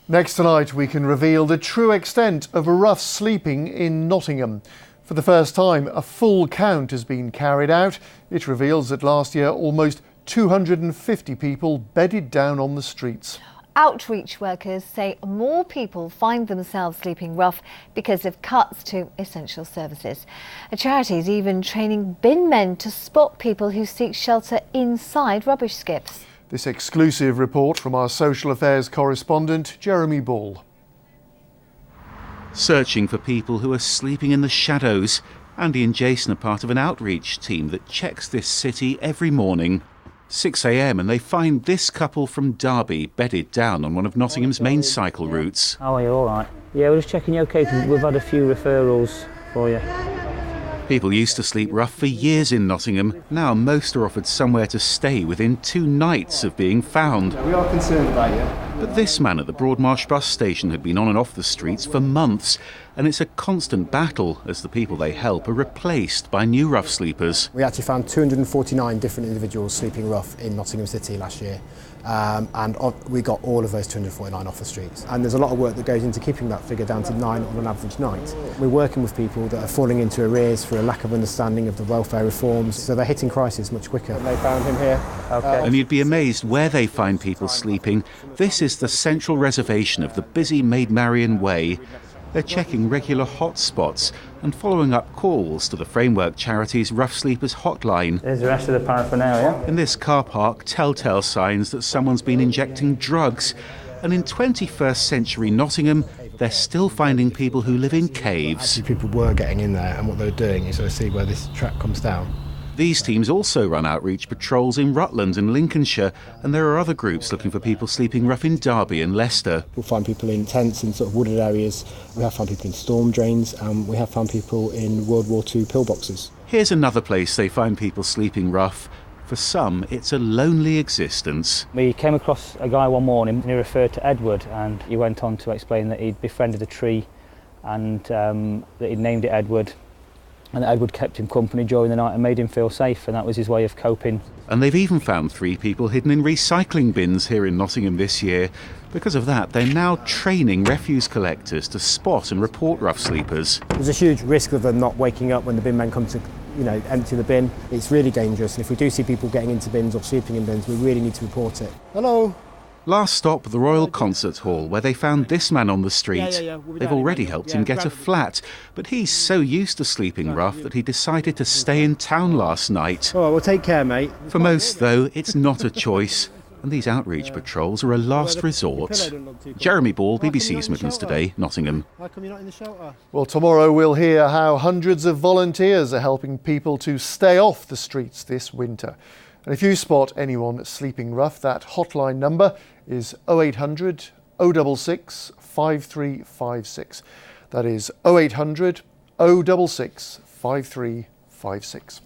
Next tonight, we can reveal the true extent of rough sleeping in Nottingham. For the first time, a full count has been carried out. It reveals that last year, almost 250 people bedded down on the streets. Outreach workers say more people find themselves sleeping rough because of cuts to essential services. A charity is even training bin men to spot people who seek shelter inside rubbish skips. This exclusive report from our social affairs correspondent, Jeremy Ball. Searching for people who are sleeping in the shadows. Andy and Jason are part of an outreach team that checks this city every morning. 6 a.m. and they find this couple from Derby bedded down on one of Nottingham's main cycle routes. How are you? All right? Yeah, we're just checking you okay, because we've had a few referrals for you. People used to sleep rough for years in Nottingham. Now most are offered somewhere to stay within 2 nights of being found. We are concerned about you. But this man at the Broadmarsh bus station had been on and off the streets for months, and it's a constant battle as the people they help are replaced by new rough sleepers. We actually found 249 different individuals sleeping rough in Nottingham City last year, and we got all of those 249 off the streets. And there's a lot of work that goes into keeping that figure down to 9 on an average night. We're working with people that are falling into arrears for a lack of understanding of the welfare reforms, so they're hitting crisis much quicker. And they found him here. And you'd be amazed where they find people sleeping. This is the central reservation of the busy Maid Marian Way. They're checking regular hot spots and following up calls to the framework charity's Rough Sleepers hotline. There's the rest of the paraphernalia. In this car park, telltale signs that someone's been injecting drugs. And in 21st century Nottingham, they're still finding people who live in caves. Actually, people were getting in there, and what they were doing is, see where this track comes down. These teams also run outreach patrols in Rutland and Lincolnshire, and there are other groups looking for people sleeping rough in Derby and Leicester. We'll find people in tents in sort of wooded areas, we have found people in storm drains, and we have found people in World War II pillboxes. Here's another place they find people sleeping rough. For some, it's a lonely existence. We came across a guy one morning and he referred to Edward, and he went on to explain that he'd befriended a tree and that he'd named it Edward. And Edward kept him company during the night and made him feel safe, and that was his way of coping. And they've even found 3 people hidden in recycling bins here in Nottingham this year. Because of that, they're now training refuse collectors to spot and report rough sleepers. There's a huge risk of them not waking up when the bin men come to empty the bin. It's really dangerous, and if we do see people getting into bins or sleeping in bins, we really need to report it. Hello. Last stop, the Royal Concert Hall, where they found this man on the street. They've already helped him get a flat, but he's so used to sleeping rough that he decided to stay in town last night. All right, well, take care, mate. For most, though, it's not a choice, and these outreach patrols are a last resort. Jeremy Ball, BBC's Midlands Today, Nottingham. How come you're not in the shelter? Well, tomorrow we'll hear how hundreds of volunteers are helping people to stay off the streets this winter. And if you spot anyone sleeping rough, that hotline number is 0800 066 5356. That is 0800 066 5356.